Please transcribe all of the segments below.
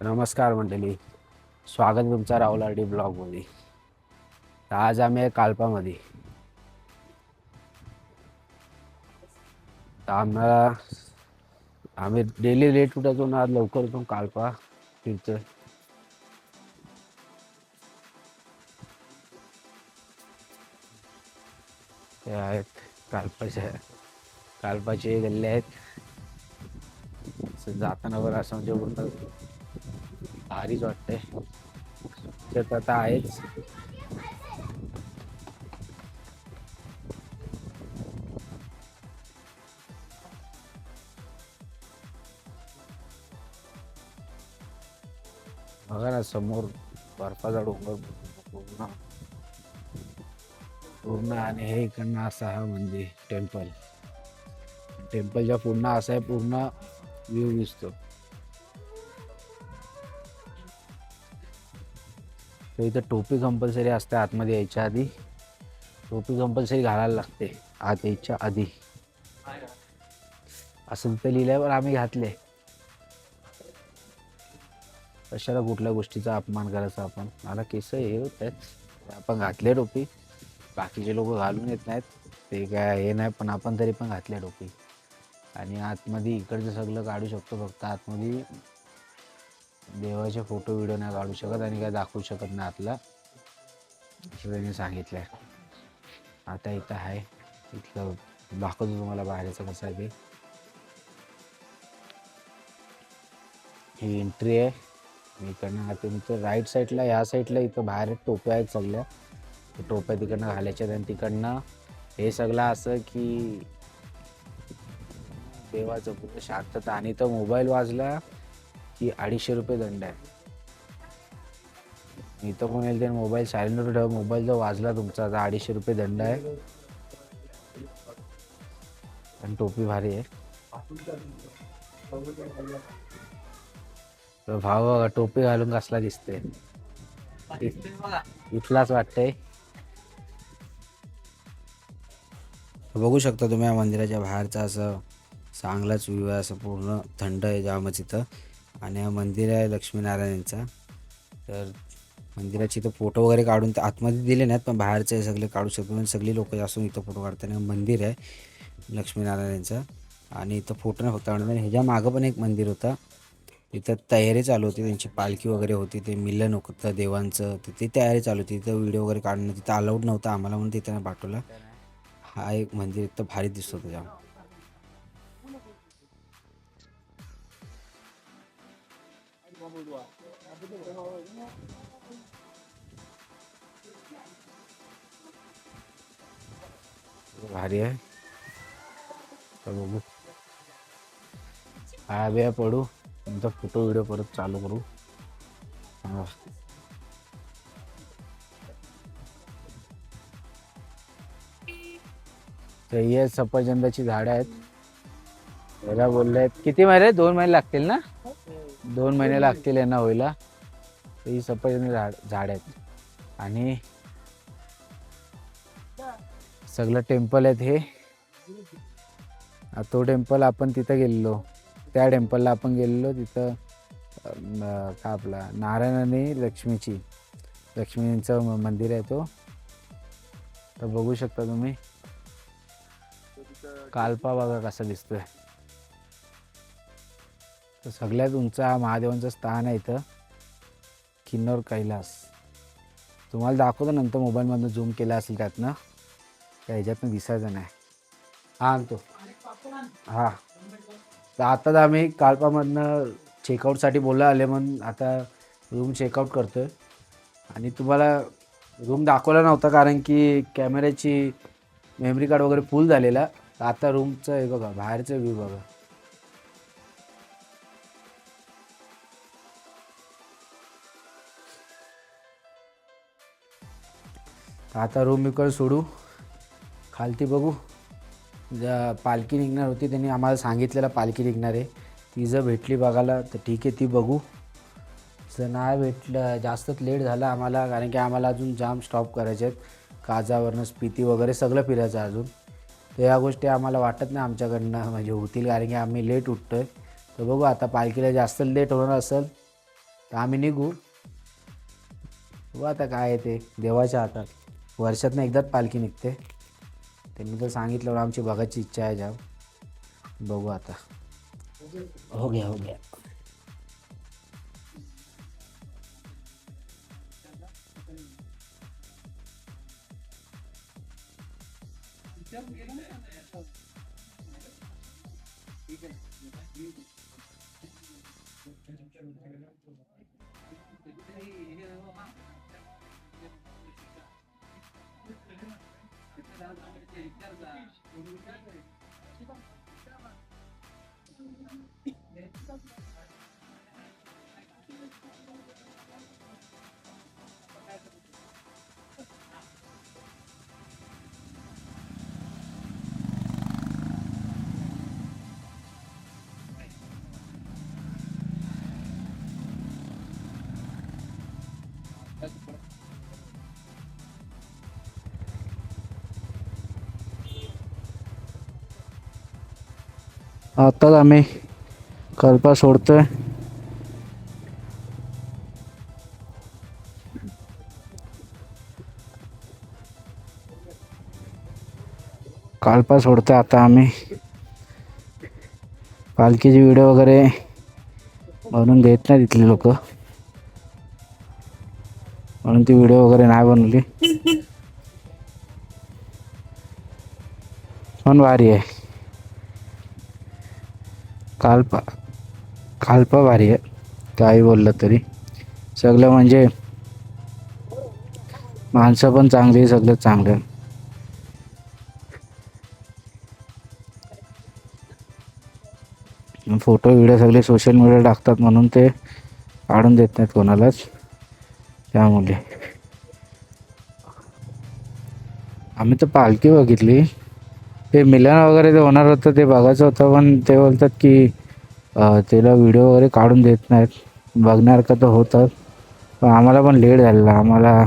नमस्कार मंडळी, स्वागत तुमचा राहुल आरडी ब्लॉगमध्ये. तर आज आम्ही आहे कालपामध्ये. तर आम्ही डेली लेट उठायचो ना, आज लवकर उठून कालपा फिरतोय. हे आहेत कालपाचे गल्ले आहेत. असं जाताना बरं असं म्हणजे पूर्ण भारीच वाटतंय. तर आता आहेच. बघा ना समोर बर्फाचा डोंगर पूर्ण पूर्ण आणि हे इकडनं असं हा म्हणजे टेम्पलच्या पूर्ण असा आहे, पूर्ण व्ह्यू दिसतो. तर इथं टोपी कंपल्सरी असते. आतमध्ये यायच्या आधी टोपी कंपल्सरी घालायला लागते, आत यायच्या आधी. असं तिथं लिहिलंय, पण आम्ही घातले. कशाला कुठल्या गोष्टीचा अपमान करायचा आपण. मला केस हे होत आहेत, आपण घातले टोपी. बाकीचे लोक घालून येत नाहीत, ते काय हे नाही, पण आपण तरी पण घातल्या टोपी. आणि आतमध्ये इकडचं सगळं काढू शकतो, फक्त आतमध्ये देवाचे फोटो व्हिडिओ नाही काढू शकत आणि काय दाखवू शकत नाही आतला, असं त्यांनी सांगितलंय. आता इथं आहे, इथलं दाखवतो तुम्हाला बाहेरचं कसं आहे ते. ही एंट्री आहे. इकडनं आतून इथं राईट साईडला, या साईडला इथं बाहेर टोप्या आहेत सगळ्या. टोप्या तिकडनं घालायच्या आणि तिकडनं हे सगळं असं की देवाचं पूर्ण शांतता. आणि तो मोबाईल वाजला की 250 रुपये दंड आहे. इथं कोण येईल ते मोबाईल सायलेंटवर ठेवा. मोबाईल जर वाजला तुमचा तर 250 रुपये दंड आहे. आणि टोपी भारी आहे. भाव बघा टोपी घालून कसला दिसते, इथलाच वाटतंय. बघू शकता तुम्ही या मंदिराच्या बाहेरचा असं चांगलाच व्ह्यू आहे. असं पूर्ण थंड आहे जामच इथं. आणि हा मंदिर आहे लक्ष्मीनारायणचा. तर मंदिराची इथं फोटो वगैरे काढून तर आतमध्ये दिले नाहीत, पण बाहेरचे सगळे काढू शकतो. म्हणजे सगळी लोक असून इथं फोटो काढताना. मंदिर आहे लक्ष्मीनारायणचं. आणि इथं फोटो नाही फक्त काढणार. ह्याच्या मागं पण एक मंदिर होतं, तिथं तयारी चालू होती, त्यांची पालखी वगैरे होती, ते मिलन होतं देवांचं, तर ती तयारी चालू होती. तिथं व्हिडिओ वगैरे काढणं तिथं अलाउड नव्हतं आम्हाला, म्हणून तिथं नाही पाठवलं. हा एक मंदिर इथं भारी दिसतो त्याच्या. भारी आहे. तर बघू, हा वेळ पडू तुमचा फोटो व्हिडिओ परत चालू करू. तर ही सफरचंदाची झाडं आहेत. याला बोलले आहेत किती महिने, 2 महिने लागतील ना, 2 महिने लागतील यांना व्हायला. तर ही सफरचंद झाड आहेत. आणि सगळं टेम्पल आहेत हे. तो टेम्पल आपण तिथं गेलेलो, त्या टेम्पलला आपण गेलेलो. तिथं का आपला नारायण आणि लक्ष्मीचं मंदिर आहे तो. तर बघू शकता तुम्ही कालपा बघा कसा दिसतोय. तर सगळ्यात उंच हा महादेवांचं स्थान आहे इथं, किन्नर कैलास. तुम्हाला दाखवतो नंतर, मोबाईलमधनं झूम केला असेल त्यातनं, त्या ह्याच्यातनं दिसायचं नाही. हा आणतो. हा, तर आताच आम्ही कालपामधनं चेकआउटसाठी बोलला आले, म्हणून आता रूम चेकआउट करतोय. आणि तुम्हाला रूम दाखवला नव्हता कारण की कॅमेऱ्याची मेमरी कार्ड वगैरे फुल झालेला. तर आता रूमचं हे बघा, बाहेरचं व्ह्यू बघा. आता रूम इकडे सोडू, खालती बघू. पालखी निघणार होती, त्यांनी आम्हाला सांगितलेलं पालखी निघणार आहे. ती जर भेटली बघायला तर ठीक आहे, ती बघू. जर नाही भेटलं, जास्तच लेट झाला आम्हाला, कारण की आम्हाला अजून जाम स्टॉप करायचे आहेत. काजावरनं स्पिती वगैरे सगळं फिरायचं अजून. तर या गोष्टी आम्हाला वाटत नाही आमच्याकडनं म्हणजे होतील, कारण की आम्ही लेट उठतो आहे. तर बघू आता, पालखीला जास्त लेट होणार असेल तर आम्ही निघू. बघू आता काय आहे ते देवाच्या हातात. वर्षातनं एकदाच पालखी निघते. त्यांनी तर सांगितलं आमची बघायची इच्छा आहे जाम. बघू आता. हो गया हो गया. आताच आम्ही कल्पा सोडतोय. कल्पा सोडतोय आता आम्ही. पालखीचे व्हिडिओ वगैरे बनवून देत नाही तिथले लोक, म्हणून ती व्हिडिओ वगैरे नाही बनवली. पण भारी आहे. काल्पा काल्पा भारी आहे. काही बोललं तरी सगळं म्हणजे माणसं पण चांगली, सगळं चांगलं. फोटो व्हिडिओ सगळे सोशल मीडिया टाकतात म्हणून ते काढून देत नाहीत कोणालाच. त्यामुळे आम्ही तर पालखी बघितली. ते मिलन वगैरे ते होणार होतं ते बघायचं होतं, पण ते बोलतात की त्याला व्हिडिओ वगैरे काढून देत नाहीत. बघणार का तर होतं, पण आम्हाला पण लेट झालेला. आम्हाला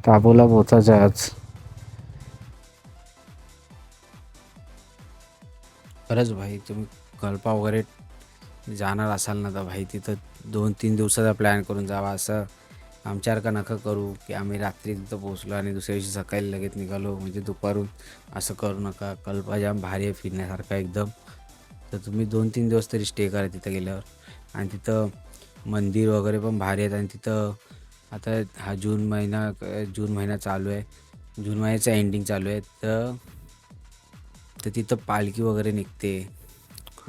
ताबोला पोचायचं आहे आज. खरंच भाई, तुम्ही कल्पा वगैरे जाणार असाल ना तर भाई तिथं 2-3 दिवसाचा प्लॅन करून जावा. असं आमच्यासारखं नका करू की आम्ही रात्री तिथं पोचलो आणि दुसऱ्या दिवशी सकाळी लगेच निघालो, म्हणजे दुपारून. असं करू नका. कल्पा जाम भारी आहे फिरण्यासारखा एकदम. तर तुम्ही 2-3 दिवस तरी स्टे करा तिथं गेल्यावर. आणि तिथं मंदिर वगैरे पण भारी आहेत. आणि तिथं आता हा जून महिना चालू आहे. जून महिन्याचं एंडिंग चालू आहे. तर तिथं पालखी वगैरे निघते.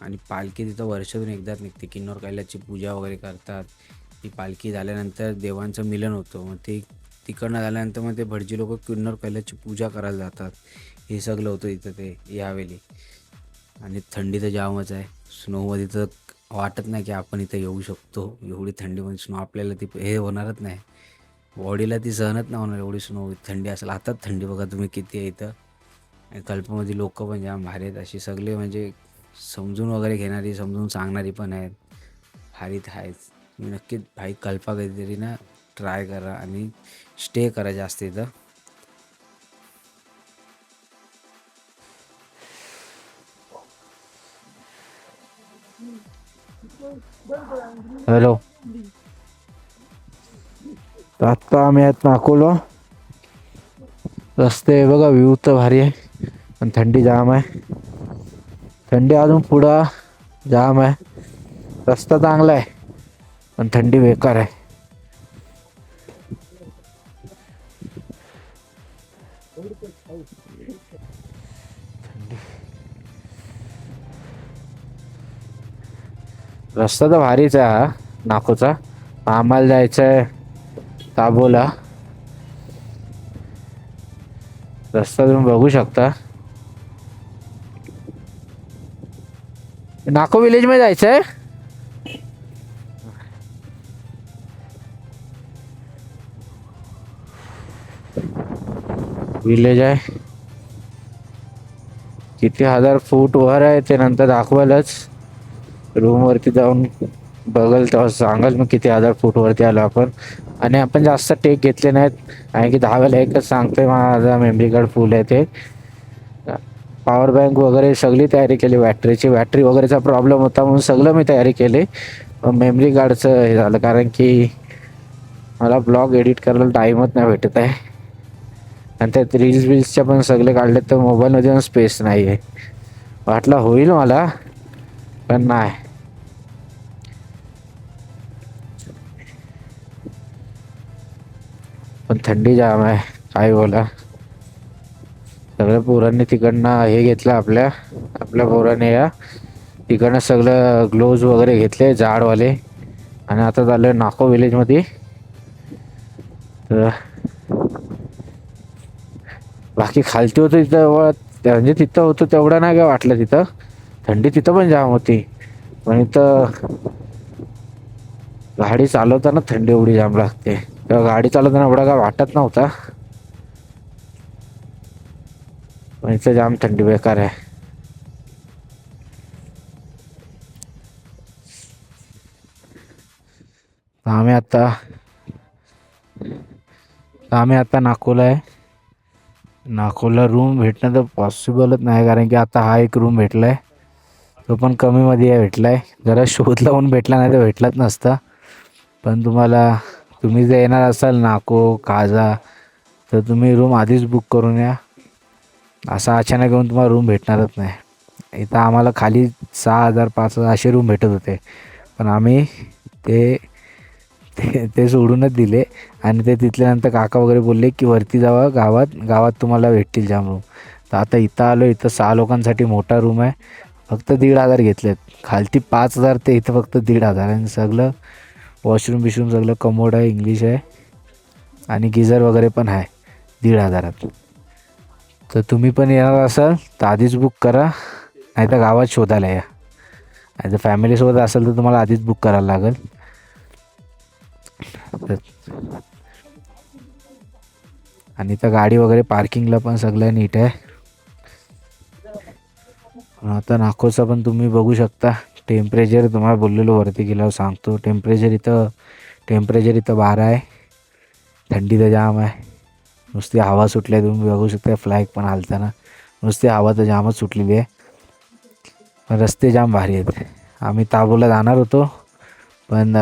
आणि पालखी तिथं वर्षातून एकदाच निघते. किन्नर कैलासची पूजा वगैरे करतात. ती पालखी झाल्यानंतर देवांचं मिलन होतं. मग ते तिकडनं झाल्यानंतर मग ते भटजी लोक किन्नर कैलासची पूजा करायला जातात. हे सगळं होतं इथं ते यावेळी. आणि थंडी तर जामच आहे. स्नोमध्ये तर वाटत नाही की आपण इथं येऊ शकतो. एवढी थंडीमध्ये स्नो आपल्याला ती हे होणारच नाही. बॉडीला ती सहनच नाही होणार एवढी स्नो थंडी असेल. आता थंडी बघा तुम्ही किती आहे इथं. आणि कल्पमध्ये लोक पण जाम भारी आहेत. अशी सगळे म्हणजे समजून वगैरे घेणारी, समजून सांगणारी पण आहेत. भारीत आहेच. तुम्ही नक्कीच भाई कल्पा कधीतरी ना ट्राय करा आणि स्टे करा जास्त इथं. हॅलो, आत्ता आम्ही आहेत नाकोला. रस्ते बघा, व्ह्यू तर भारी आहे, पण थंडी जाम आहे. थंडी अजून पुढं जाम आहे. रस्ता चांगला आहे पण थंडी बेकार आहे. रस्ता तर भारीच आहे हा नाकोचा. आम्हाला जायचं आहे ताबोला. रस्ता तुम्ही बघू शकता. नाको विलेज मध्ये जायचं आहे. विलेज आहे किती 1000 फूट वर आहे ते नंतर दाखवायलाच. रूम वरती जाऊन बघल तेव्हा सांगाल मग किती 1000 फूट वरती आलो आपण. आणि आपण जास्त टेक घेतले नाहीत, कारण की 10 वेळेला एकच सांगतोय माझा मेमरी कार्ड फुल आहे ते. पॉवर बँक वगैरे सगळी तयारी केली. बॅटरी वगैरेचा प्रॉब्लेम होता म्हणून सगळं मी तयारी केली. मेमरी कार्डचं हे झालं, कारण की मला ब्लॉग एडिट करायला टाईमच नाही भेटत आहे. आणि त्यात रील्सच्या पण सगळे काढले, तर मोबाईलमध्ये पण स्पेस नाही आहे. वाटलं होईल मला, पण नाही. पण थंडी जाम आहे, काय बोला. सगळ्या पोरांनी तिकडनं हे घेतलं, आपल्या आपल्या पोराने या तिकडनं सगळं ग्लोव्ज वगैरे घेतले जाडवाले. आणि आता चाललोय नाको विलेज मध्ये. तर बाकी खालती होतं तिथं, म्हणजे तिथं होतं तेवढं नाही काय वाटलं. तिथं थंडी तिथं पण जाम होती, पण इथं गाडी चालवताना थंडी एवढी जाम लागते. तेव्हा गाडी चालवताना एवढा काय वाटत नव्हता, पण इथं जाम थंडी बेकार आहे. आम्ही आता नाकोला आहे. नाकोला रूम भेटणं तर पॉसिबलच नाही, कारण की आता हा एक रूम भेटलाय, तो पण कमीमध्ये भेटलाय. जरा शोध लावून भेटला, नाही तर भेटलाच नसता. पण तुम्ही जर येणार असाल नाको काजा, तर तुम्ही रूम आधीच बुक करून या. असा अचानक येऊन तुम्हाला रूम भेटणारच नाही. इथं आम्हाला खाली 6,000 5,000 असे रूम भेटत होते, पण आम्ही ते ते ते सोडूनच दिले. आणि ते तिथल्यानंतर काका वगैरे बोलले की वरती जावा, गावात गावात तुम्हाला भेटतील जाम रूम. तर आता इथं आलो, इथं 6 लोकांसाठी मोठा रूम आहे. फक्त 1,500 घेतलेत. खालती 5,000, ते इथं फक्त 1,500. आणि सगळं वॉशरूम बिशरूम सगळं कमोड आहे, इंग्लिश आहे, आणि गिझर वगैरे पण आहे 1,500त. तर तुम्ही पण येणार असाल तर आधीच बुक करा, नाही तर गावात शोधायला या. नाही तर फॅमिलीसोबत असेल तर तुम्हाला आधीच बुक करायला लागेल. आणि इथं गाडी वगैरे पार्किंगला पण सगळं नीट आहे. आता नाकोचा पण तुम्ही बघू शकता. टेम्परेचर तुम्हाला बोललेलो वरती गेल्यावर सांगतो. टेम्परेचर इथं 12 आहे. थंडी तर जाम आहे. नुसती हवा सुटली आहे, तुम्ही बघू शकता. फ्लॅग पण हालताना नुसती हवा तर जामच सुटलेली आहे. पण रस्ते जाम भारी आहेत. आम्ही ताबोला जाणार होतो, पण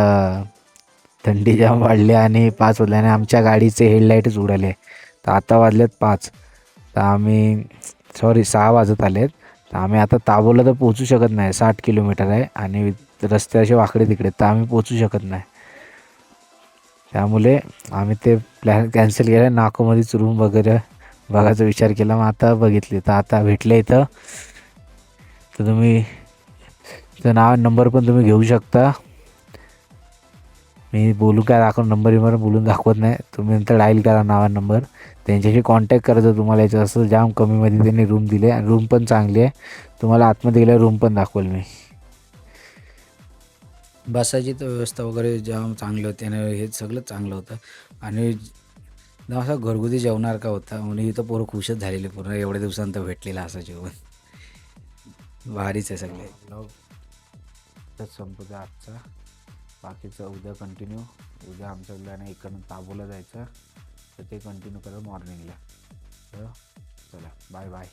थंडी जाम वाढली आणि 5 वाजल्याने आमच्या गाडीचे हेडलाईटच उडाले. तर आता वाजलेत 5, तर आम्ही 6 वाजत आलेत. तर आम्ही आता ताबोला तर पोचू शकत नाही. 60 किलोमीटर आहे आणि रस्ते असे वाकडे तिकडे, तर आम्ही पोचू शकत नाही. त्यामुळे आम्ही ते प्लॅन कॅन्सल केला. नाकोमध्येच रूम वगैरे बघायचा विचार केला. मग आता बघितली, तर आता भेटले इथं. तर तुम्ही नाव नंबर पण तुम्ही घेऊ शकता. मी बोलू काय दाखवून, नंबर बोलून दाखवत नाही. तुम्ही नंतर डायल करा नावा नंबर, त्यांच्याशी कॉन्टॅक्ट करायचं तुम्हाला. याचं असं जाम कमीमध्ये त्यांनी रूम दिले, आणि रूम पण चांगली आहे. तुम्हाला आतमध्ये गेल्यावर रूम पण दाखवेल मी. बसायची तर व्यवस्था वगैरे जाम चांगली होती, आणि हे सगळं चांगलं होतं. आणि असं घरगुती जेवणार का होता, म्हणून इथं पोरं खुशच झालेले. पूर्ण एवढ्या दिवसानंतर भेटलेलं असं जेवण भारीच आहे सगळे. ब्लॉग संपतो आजचा. बाकीचं उद्या कंटिन्यू. उद्या आमच्या प्लॅन आहे इकडून ताबोला जायचं, तर ते कंटिन्यू करा मॉर्निंगला. तर चला, बाय बाय.